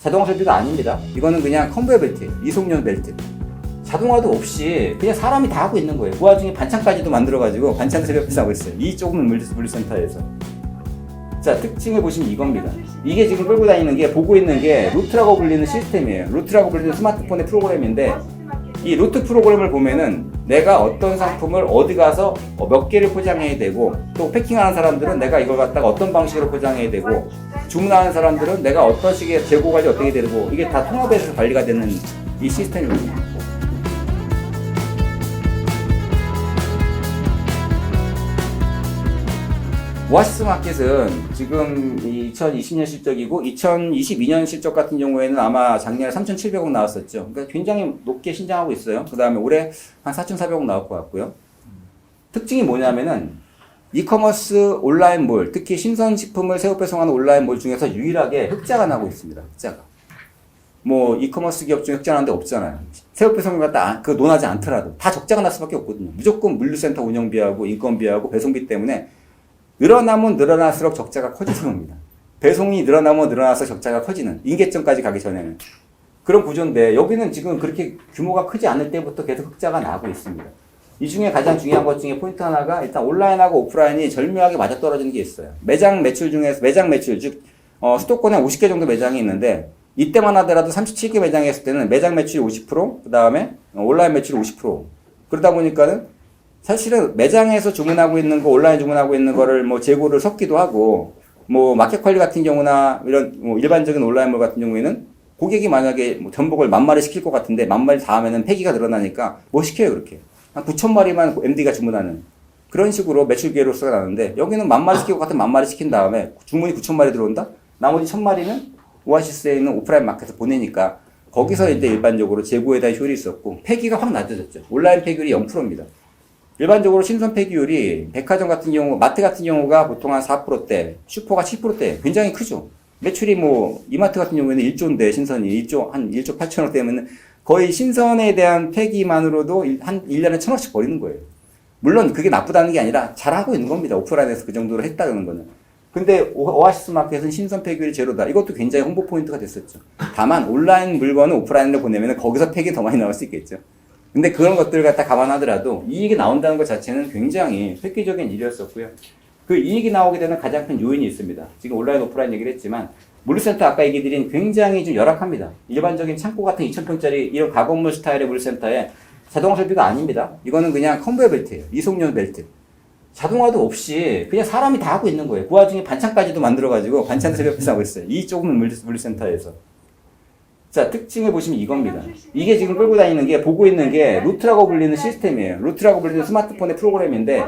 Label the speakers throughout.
Speaker 1: 자동화 설비가 아닙니다. 이거는 그냥 컨베이어 벨트예요. 이송용 벨트. 자동화도 없이 그냥 사람이 다 하고 있는 거예요. 그 와중에 반찬까지도 만들어가지고 반찬 새벽에서 하고 있어요. 이 조그만 물류센터에서. 자, 특징을 보시면 이겁니다. 이게 지금 끌고 다니는 게, 보고 있는 게 루트라고 불리는 시스템이에요. 루트라고 불리는 스마트폰의 프로그램인데, 이 루트 프로그램을 보면은 내가 어떤 상품을 어디 가서 몇 개를 포장해야 되고, 또 패킹하는 사람들은 내가 이걸 갖다가 어떤 방식으로 포장해야 되고, 주문하는 사람들은 내가 어떤 식의 재고 관리 어떻게 되고, 이게 다 통합해서 관리가 되는 이 시스템입니다. 오아시스 마켓은 지금 2020년 실적이고 2022년 실적 같은 경우에는 아마 작년에 3,700억 나왔었죠. 그러니까 굉장히 높게 신장하고 있어요. 그 다음에 올해 한 4,400억 나올 것 같고요. 특징이 뭐냐면은 이커머스 온라인몰, 특히 신선식품을 새우 배송하는 온라인몰 중에서 유일하게 흑자가 나고 있습니다. 흑자가. 뭐 이커머스 기업 중에 흑자 나는 데 없잖아요. 새우 배송을 갖다 논하지 않더라도 다 적자가 날 수밖에 없거든요. 무조건 물류센터 운영비하고 인건비하고 배송비 때문에 늘어나면 늘어날수록 적자가 커지는 겁니다. 배송이 늘어나면 늘어나서 적자가 커지는, 인계점까지 가기 전에는. 그런 구조인데, 여기는 지금 그렇게 규모가 크지 않을 때부터 계속 흑자가 나고 있습니다. 이 중에 가장 중요한 것 중에 포인트 하나가 일단 온라인하고 오프라인이 절묘하게 맞아떨어지는 게 있어요. 매장 매출 중에서, 매장 매출, 즉, 수도권에 50개 정도 매장이 있는데, 이때만 하더라도 37개 매장에 했을 때는 매장 매출이 50%, 그 다음에 온라인 매출이 50%. 그러다 보니까는 사실은 매장에서 주문하고 있는 거, 온라인 주문하고 있는 거를 뭐 재고를 섞기도 하고, 뭐 마켓 퀄리 같은 경우나 이런 뭐 일반적인 온라인몰 같은 경우에는 고객이 만약에 뭐 전복을 10,000마리 시킬 것 같은데 10,000마리 다 하면은 폐기가 늘어나니까 뭐 시켜요, 그렇게. 한 9,000마리만 MD가 주문하는 그런 식으로 매출 기회로서가 나는데, 여기는 10,000마리 시킬 것 같은 10,000마리 시킨 다음에 주문이 9,000마리 들어온다? 나머지 1,000마리는 오아시스에 있는 오프라인 마켓에 보내니까 거기서 이제 일반적으로 재고에 대한 효율이 있었고, 폐기가 확 낮아졌죠. 온라인 폐기율이 0%입니다. 일반적으로 신선 폐기율이 백화점 같은 경우, 마트 같은 경우가 보통 한 4%대, 슈퍼가 7%대, 굉장히 크죠. 매출이 뭐, 이마트 같은 경우에는 1조인데, 신선이 한 1조 8천억 되면은 거의 신선에 대한 폐기만으로도 한 1년에 1,000억씩 버리는 거예요. 물론 그게 나쁘다는 게 아니라 잘하고 있는 겁니다. 오프라인에서 그 정도로 했다는 거는. 근데 오아시스 마켓은 신선 폐기율이 제로다. 이것도 굉장히 홍보 포인트가 됐었죠. 다만 온라인 물건을 오프라인으로 보내면 거기서 폐기 더 많이 나올 수 있겠죠. 근데 그런 것들을 갖다 감안하더라도 이익이 나온다는 것 자체는 굉장히 획기적인 일이었었고요. 그 이익이 나오게 되는 가장 큰 요인이 있습니다. 지금 온라인, 오프라인 얘기를 했지만, 물류센터 아까 얘기 드린 굉장히 좀 열악합니다. 일반적인 창고 같은 2,000평짜리 이런 가건물 스타일의 물류센터에 자동화 설비가 아닙니다. 이거는 그냥 컨베이어 벨트예요. 이송용 벨트. 자동화도 없이 그냥 사람이 다 하고 있는 거예요. 그 와중에 반찬까지도 만들어가지고 반찬 새벽에서 하고 있어요. 이 조그만 물류센터에서. 자, 특징을 보시면 이겁니다. 이게 지금 끌고 다니는 게, 보고 있는 게 루트라고 불리는 시스템이에요. 루트라고 불리는 스마트폰의 프로그램인데,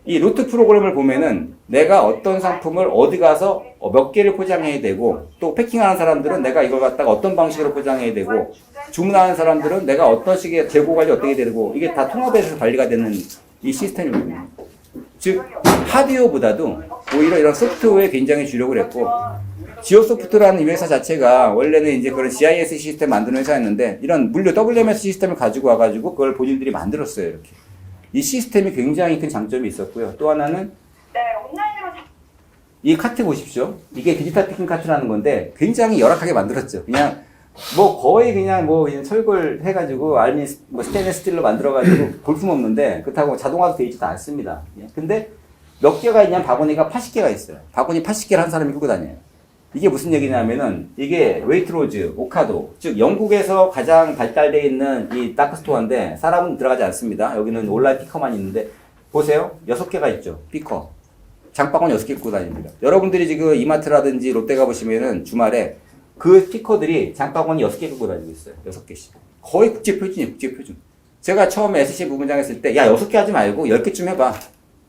Speaker 1: 이 루트 프로그램을 보면은 내가 어떤 상품을 어디 가서 몇 개를 포장해야 되고, 또 패킹하는 사람들은 내가 이걸 갖다가 어떤 방식으로 포장해야 되고, 주문하는 사람들은 내가 어떤 식의 재고 관리 어떻게 되고, 이게 다 통합해서 관리가 되는 이 시스템입니다. 즉, 하드웨어보다도 오히려 이런 소프트웨어에 굉장히 주력을 했고, 지오소프트라는 이 회사 자체가 원래는 이제 그런 GIS 시스템 만드는 회사였는데, 이런 물류 WMS 시스템을 가지고 와가지고 그걸 본인들이 만들었어요, 이렇게. 이 시스템이 굉장히 큰 장점이 있었고요. 또 하나는, 이 카트 보십시오. 이게 디지털 피킹 카트라는 건데, 굉장히 열악하게 만들었죠. 그냥, 뭐 거의 그냥 뭐 그냥 철골 해가지고, 아니면 뭐 스테인리스 스틸로 만들어가지고 볼품없는데, 그렇다고 자동화도 되어 있지도 않습니다. 근데 몇 개가 있냐면 바구니가 80개가 있어요. 바구니 80개를 한 사람이 끌고 다녀요. 이게 무슨 얘기냐면은, 이게 웨이트로즈, 오카도, 즉 영국에서 가장 발달되어 있는 이 다크스토어인데 사람은 들어가지 않습니다. 여기는 온라인 피커만 있는데, 보세요. 6개가 있죠. 피커. 장바구니 6개 끌고 다닙니다. 여러분들이 지금 이마트라든지 롯데 가보시면은 주말에 그 피커들이 장바구니 6개 끌고 다니고 있어요. 6개씩. 거의 국제표준이에요, 국제표준. 제가 처음에 SC 부분장 했을 때, 야, 6개 하지 말고 10개쯤 해봐.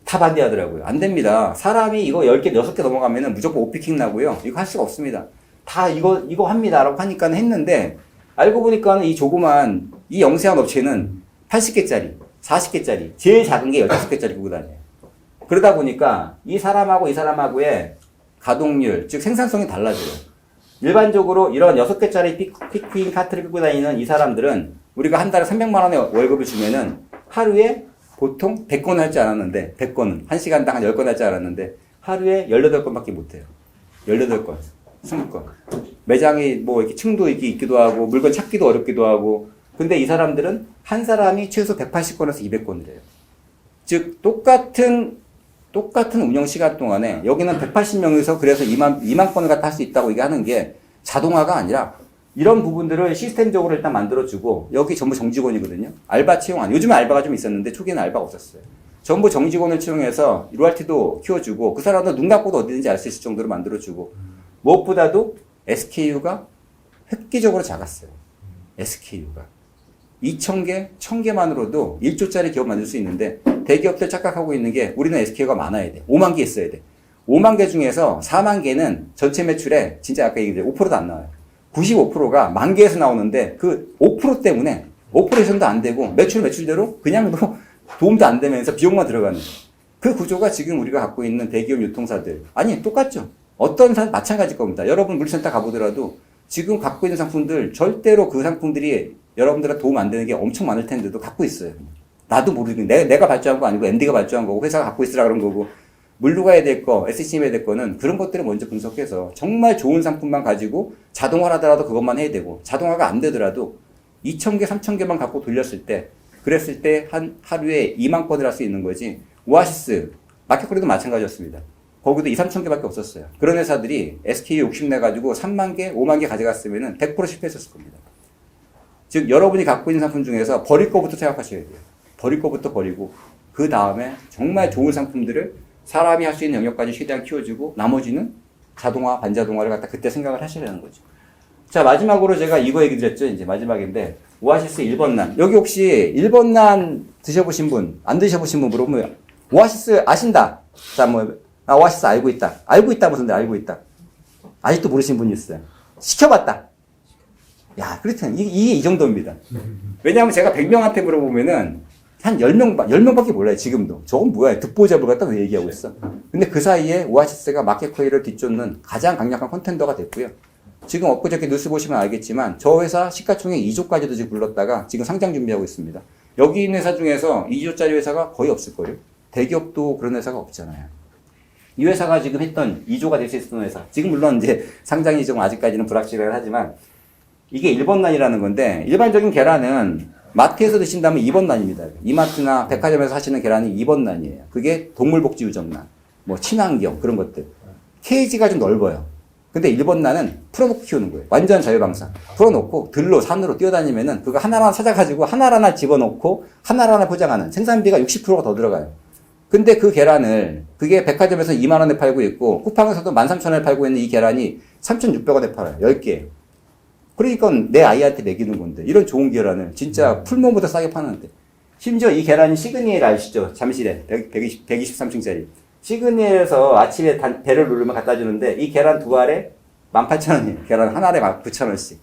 Speaker 1: 다 반대하더라고요. 안 됩니다. 사람이 이거 10개, 6개 넘어가면은 무조건 오피킹 나고요. 이거 할 수가 없습니다. 다 이거 합니다. 라고 하니까 했는데, 알고 보니까는 이 조그만, 이 영세한 업체는 80개짜리, 40개짜리, 제일 작은 게 15개짜리 끌고 다녀요. 그러다 보니까 이 사람하고 이 사람하고의 가동률, 즉 생산성이 달라져요. 일반적으로 이런 6개짜리 피킹 카트를 끌고 다니는 이 사람들은 우리가 한 달에 300만 원의 월급을 주면은 하루에 보통 100건 할 줄 알았는데, 100건은. 1시간당 한 10건 할 줄 알았는데, 하루에 18건밖에 못 해요. 18건. 20건. 매장이 뭐 이렇게 층도 있기도 하고 물건 찾기도 어렵기도 하고. 근데 이 사람들은 한 사람이 최소 180건에서 200건을 해요. 즉 똑같은 운영 시간 동안에 여기는 180명에서 그래서 2만 건을 갖다 할 수 있다고 얘기하는 게 자동화가 아니라 이런 부분들을 시스템적으로 일단 만들어주고 여기 전부 정직원이거든요. 알바 채용 안. 요즘은 알바가 좀 있었는데 초기에는 알바가 없었어요. 전부 정직원을 채용해서 로열티도 키워주고 그 사람도 눈 감고도 어디든지 알 수 있을 정도로 만들어주고 무엇보다도 SKU가 획기적으로 작았어요. SKU가. 2,000개, 1,000개만으로도 1조짜리 기업 만들 수 있는데 대기업들 착각하고 있는 게 우리는 SKU가 많아야 돼. 5만 개 있어야 돼. 5만 개 중에서 4만 개는 전체 매출에 진짜 아까 얘기했는데 5%도 안 나와요. 95%가 만 개에서 나오는데 그 5% 때문에 오퍼레이션도 안 되고 매출대로 그냥 도움도 안 되면서 비용만 들어가는 그 구조가 지금 우리가 갖고 있는 대기업 유통사들. 아니 똑같죠. 어떤 마찬가지일 겁니다. 여러분 물류센터 가보더라도 지금 갖고 있는 상품들 절대로 그 상품들이 여러분들한테 도움 안 되는 게 엄청 많을 텐데도 갖고 있어요. 나도 모르겠는 내가 발주한 거 아니고 MD가 발주한 거고 회사가 갖고 있으라 그런 거고 물류가 해야 될 거, SCM 해야 될 거는 그런 것들을 먼저 분석해서 정말 좋은 상품만 가지고 자동화를 하더라도 그것만 해야 되고 자동화가 안 되더라도 2,000개, 3,000개만 갖고 돌렸을 때 그랬을 때 한 하루에 2만 건을 할 수 있는 거지. 오아시스, 마켓코리도 마찬가지였습니다. 거기도 2, 3천 개밖에 없었어요. 그런 회사들이 SKU 욕심내가지고 3만 개, 5만 개 가져갔으면 100% 실패했었을 겁니다. 즉 여러분이 갖고 있는 상품 중에서 버릴 거부터 생각하셔야 돼요. 버릴 거부터 버리고 그 다음에 정말 좋은 상품들을 사람이 할 수 있는 영역까지 최대한 키워주고 나머지는 자동화, 반자동화를 갖다 그때 생각을 하셔야 하는 거죠. 자, 마지막으로 제가 이거 얘기 드렸죠. 이제 마지막인데 오아시스 1번 난. 여기 혹시 1번 난 드셔보신 분, 안 드셔보신 분 물어보면 오아시스 아신다. 자, 나 오아시스 알고 있다. 알고 있다 무슨 데 알고 있다. 아직도 모르시는 분이 있어요. 시켜봤다. 야, 그렇다면 이게 이 정도입니다. 왜냐하면 제가 100명한테 물어보면은 한 10명밖에 몰라요, 지금도. 저건 뭐야, 듣보잡을 갖다 왜 얘기하고 있어. 근데 그 사이에 오아시스가 마켓코리를 뒤쫓는 가장 강력한 컨텐더가 됐고요. 지금 엊그저께 뉴스 보시면 알겠지만 저 회사 시가총액 2조까지도 지금 불렀다가 지금 상장 준비하고 있습니다. 여기 있는 회사 중에서 2조짜리 회사가 거의 없을걸요. 대기업도 그런 회사가 없잖아요. 이 회사가 지금 했던 2조가 될 수 있었던 회사. 지금 물론 이제 상장이 좀 아직까지는 불확실하긴 하지만 이게 1번 난이라는 건데 일반적인 계란은 마트에서 드신다면 2번 난입니다. 이마트나 백화점에서 하시는 계란이 2번 난이에요. 그게 동물복지 유정란, 뭐 친환경 그런 것들. 케이지가 좀 넓어요. 근데 1번 난은 풀어놓고 키우는 거예요. 완전 자유방사. 풀어놓고 들로 산으로 뛰어다니면은 그거 하나하나 찾아가지고 하나하나 집어넣고 하나하나 포장하는 생산비가 60%가 더 들어가요. 근데 그 계란을 그게 백화점에서 2만 원에 팔고 있고 쿠팡에서도 13,000원에 팔고 있는 이 계란이 3,600원에 팔아요. 10개. 그러니까 내 아이한테 먹이는 건데 이런 좋은 계란을 진짜 풀무원보다 싸게 파는데 심지어 이 계란이 시그니엘 아시죠? 잠실에 123층짜리 시그니엘에서 아침에 배를 누르면 갖다 주는데 이 계란 두 알에 18,000원이에요. 계란 한 알에 9,000원씩.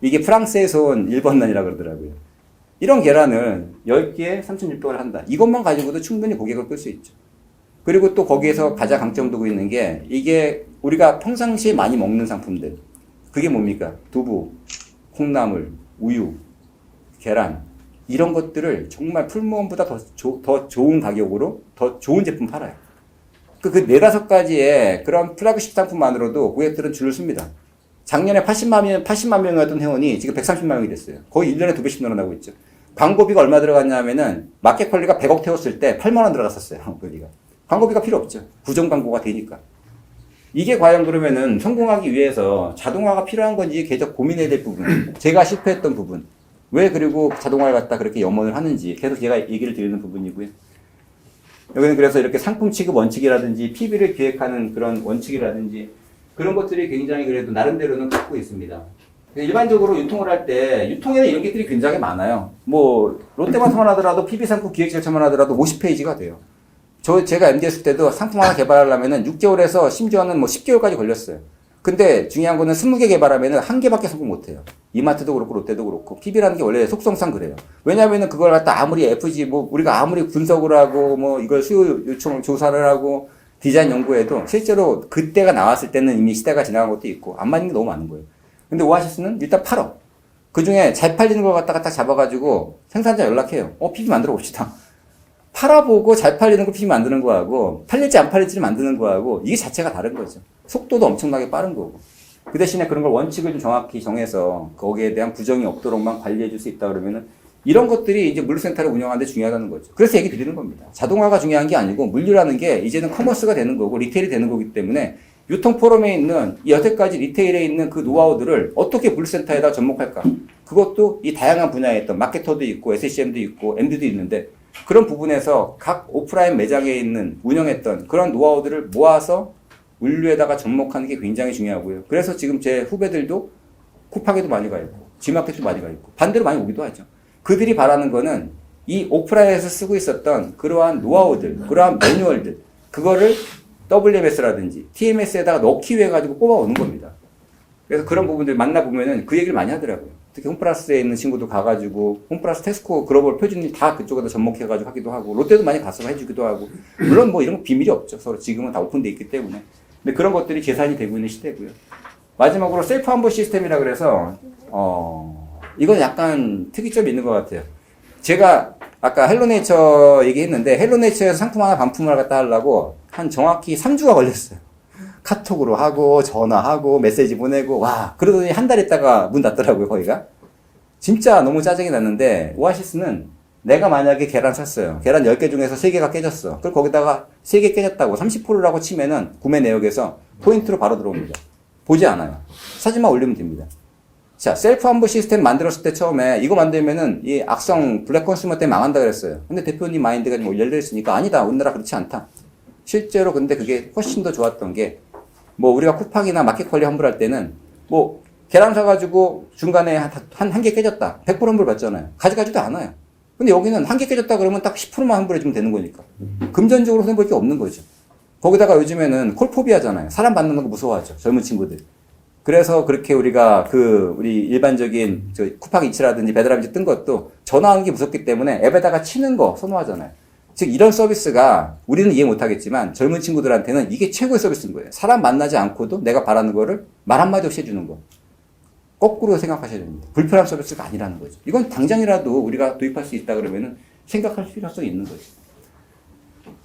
Speaker 1: 이게 프랑스에서 온 1번 난이라고 그러더라고요. 이런 계란을 10개에 3,600원을 한다. 이것만 가지고도 충분히 고객을 끌 수 있죠. 그리고 또 거기에서 가장 강점 두고 있는 게 이게 우리가 평상시에 많이 먹는 상품들. 그게 뭡니까? 두부, 콩나물, 우유, 계란 이런 것들을 정말 풀무원보다 더 좋은 가격으로 더 좋은 제품 팔아요. 그 4-5가지의 그런 플래그십 상품만으로도 고객들은 줄을 섭니다. 작년에 80만 명이었던 회원이 지금 130만 명이 됐어요. 거의 1년에 2배씩 늘어나고 있죠. 광고비가 얼마 들어갔냐면은 마켓컬리가 100억 태웠을 때 8만 원 들어갔었어요. 광고비가 필요 없죠. 부정 광고가 되니까. 이게 과연 그러면은 성공하기 위해서 자동화가 필요한 건지 계속 고민해야 될 부분. 제가 실패했던 부분. 왜 그리고 자동화를 갖다 그렇게 염원을 하는지 계속 제가 얘기를 드리는 부분이고요. 여기는 그래서 이렇게 상품 취급 원칙이라든지 PB를 기획하는 그런 원칙이라든지 그런 것들이 굉장히 그래도 나름대로는 갖고 있습니다. 일반적으로 유통을 할 때 유통에는 이런 것들이 굉장히 많아요. 뭐 롯데마트만 하더라도 PB 상품 기획 절차만 하더라도 50페이지가 돼요. 제가 MD 했을 때도 상품 하나 개발하려면은 6개월에서 심지어는 뭐 10개월까지 걸렸어요. 근데 중요한 거는 20개 개발하면은 1개밖에 성공 못 해요. 이마트도 그렇고 롯데도 그렇고 PB라는 게 원래 속성상 그래요. 왜냐면은 그걸 갖다 아무리 FG 뭐 우리가 아무리 분석을 하고 뭐 이걸 수요 요청 조사를 하고 디자인 연구해도 실제로 그때가 나왔을 때는 이미 시대가 지나간 것도 있고 안 맞는 게 너무 많은 거예요. 근데 오아시스는 일단 팔어. 그 중에 잘 팔리는 걸 갖다가 딱 잡아가지고 생산자 연락해요. PB 만들어 봅시다. 팔아보고 잘 팔리는 거 PB 만드는 거하고 팔릴지 안 팔릴지를 만드는 거하고 이게 자체가 다른 거죠. 속도도 엄청나게 빠른 거고. 그 대신에 그런 걸 원칙을 좀 정확히 정해서 거기에 대한 부정이 없도록만 관리해 줄 수 있다 그러면은 이런 것들이 이제 물류센터를 운영하는 데 중요하다는 거죠. 그래서 얘기 드리는 겁니다. 자동화가 중요한 게 아니고 물류라는 게 이제는 커머스가 되는 거고 리테일이 되는 거기 때문에 유통 포럼에 있는 이 여태까지 리테일에 있는 그 노하우들을 어떻게 물류센터에다 접목할까? 그것도 이 다양한 분야에 있던 마케터도 있고 SCM도 있고 MD도 있는데 그런 부분에서 각 오프라인 매장에 있는 운영했던 그런 노하우들을 모아서 물류에다가 접목하는 게 굉장히 중요하고요. 그래서 지금 제 후배들도 쿠팡에도 많이 가 있고 G마켓도 많이 가 있고 반대로 많이 오기도 하죠. 그들이 바라는 거는 이 오프라인에서 쓰고 있었던 그러한 노하우들, 그러한 매뉴얼들, 그거를 WMS라든지 TMS에다가 넣기 위해 가지고 뽑아오는 겁니다. 그래서 그런 부분들 만나보면은 그 얘기를 많이 하더라고요. 특히 홈플러스에 있는 친구도 가가지고 홈플러스 테스코 글로벌 표준이 다 그쪽에다 접목해가지고 하기도 하고 롯데도 많이 가서 해주기도 하고 물론 뭐 이런 거 비밀이 없죠. 서로 지금은 다 오픈돼 있기 때문에. 근데 그런 것들이 계산이 되고 있는 시대고요. 마지막으로 셀프 환불 시스템이라 그래서 이건 약간 특이점이 있는 것 같아요. 제가 아까 헬로네이처 얘기했는데 헬로네이처에서 상품 하나 반품을 갖다 하려고 한 정확히 3주가 걸렸어요. 카톡으로 하고 전화하고 메시지 보내고 와 그러더니 한 달 있다가 문 닫더라고요. 거기가 진짜 너무 짜증이 났는데 오아시스는 내가 만약에 계란 샀어요. 계란 10개 중에서 3개가 깨졌어. 그럼 거기다가 3개 깨졌다고 30%라고 치면은 구매 내역에서 포인트로 바로 들어옵니다. 보지 않아요. 사진만 올리면 됩니다. 자, 셀프 환불 시스템 만들었을 때 처음에 이거 만들면은 이 악성 블랙 컨슈머 때문에 망한다 그랬어요. 근데 대표님 마인드가 좀 열려있으니까 아니다. 우리나라 그렇지 않다. 실제로 근데 그게 훨씬 더 좋았던 게 뭐 우리가 쿠팡이나 마켓컬리 환불할 때는 뭐 계란 사가지고 중간에 한 개 깨졌다. 100% 환불 받잖아요. 가져가지도 않아요. 근데 여기는 한 개 깨졌다 그러면 딱 10%만 환불해주면 되는 거니까. 금전적으로 손해볼 게 없는 거죠. 거기다가 요즘에는 콜포비아잖아요. 사람 받는 거 무서워하죠. 젊은 친구들. 그래서 그렇게 우리가 우리 일반적인 쿠팡 이츠라든지 배달함지 뜬 것도 전화하는 게 무섭기 때문에 앱에다가 치는 거 선호하잖아요. 즉 이런 서비스가 우리는 이해 못하겠지만 젊은 친구들한테는 이게 최고의 서비스인 거예요. 사람 만나지 않고도 내가 바라는 거를 말 한마디 없이 해주는 거. 거꾸로 생각하셔야 됩니다. 불편한 서비스가 아니라는 거죠. 이건 당장이라도 우리가 도입할 수 있다 그러면은 생각할 필요성이 있는 거죠.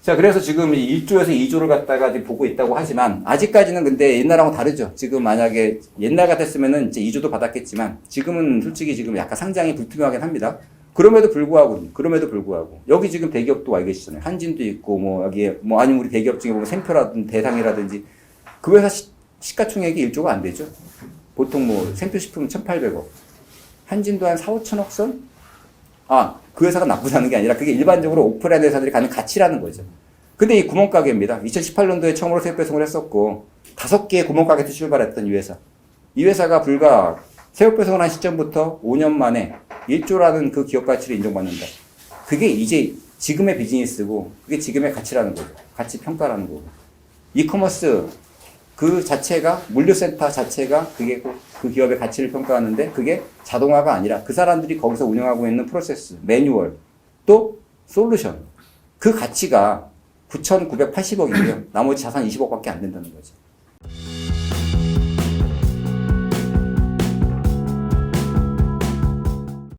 Speaker 1: 자, 그래서 지금 1조에서 2조를 갖다가 보고 있다고 하지만 아직까지는 근데 옛날하고 다르죠. 지금 만약에 옛날 같았으면은 이제 2조도 받았겠지만 지금은 솔직히 지금 약간 상장이 불투명하긴 합니다. 그럼에도 불구하고 여기 지금 대기업도 와 계시잖아요. 한진도 있고 뭐 여기에 뭐 아니면 우리 대기업 중에 보면 생표라든지 대상이라든지 그 회사 시가총액이 1조가 안 되죠. 보통 뭐 생표식품은 1,800억, 한진도 한 4, 5천억 선? 그 회사가 나쁘다는 게 아니라 그게 일반적으로 오프라인 회사들이 가는 가치라는 거죠. 근데 이 구멍가게입니다. 2018년도에 처음으로 세액 배송을 했었고 5개의 구멍가게에서 출발했던 이 회사. 이 회사가 불과 세액 배송을 한 시점부터 5년 만에 1조라는 그 기업 가치를 인정받는다. 그게 이제 지금의 비즈니스고 그게 지금의 가치라는 거죠. 가치 평가라는 거고. 이커머스 그 자체가 물류센터 자체가 그게 꼭 그 기업의 가치를 평가하는데 그게 자동화가 아니라 그 사람들이 거기서 운영하고 있는 프로세스, 매뉴얼, 또 솔루션 그 가치가 9,980억이고요. 나머지 자산 20억밖에 안 된다는 거죠.